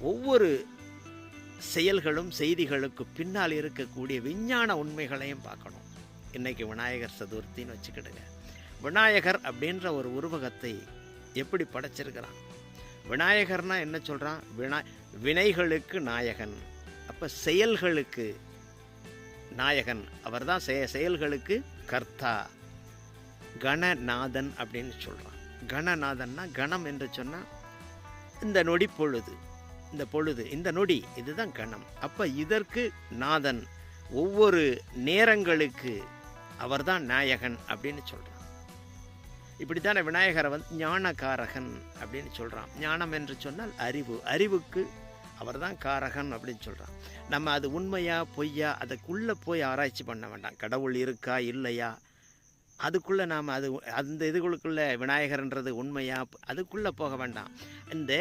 ஒவ்வொரு செயல்களும் செய்திகளுக்கு பின்னால் இருக்கக்கூடிய விஞ்ஞான உண்மைகளையும் பார்க்கணும். இன்றைக்கி விநாயகர் சதுர்த்தின்னு வச்சுக்கிடுங்க. விநாயகர் அப்படின்ற ஒரு உருவகத்தை எப்படி படைச்சிருக்கிறான்? விநாயகர்னா என்ன சொல்கிறான்? வினைகளுக்கு நாயகன். அப்போ செயல்களுக்கு நாயகன் அவர் தான். செயல்களுக்கு கர்த்தா, கணநாதன் அப்படின்னு சொல்கிறான். கணநாதன்னா கணம் என்று சொன்னால் இந்த நொடி பொழுது, இந்த நொடி இதுதான் கணம். அப்போ இதற்கு நாதன், ஒவ்வொரு நேரங்களுக்கு அவர்தான் நாயகன் அப்படின்னு சொல்கிறான். இப்படி தானே விநாயகரை ஞானகாரகன் அப்படின்னு சொல்கிறான். ஞானம் என்று சொன்னால் அறிவு, அறிவுக்கு அவர் தான் காரகன் அப்படின்னு சொல்கிறான். நம்ம அது உண்மையா பொய்யா அதுக்குள்ளே போய் ஆராய்ச்சி பண்ண வேண்டாம். கடவுள் இருக்கா இல்லையா அதுக்குள்ளே நாம் அந்த இதுகளுக்குள்ளே விநாயகர்ன்றது உண்மையா அதுக்குள்ளே போக வேண்டாம். இந்த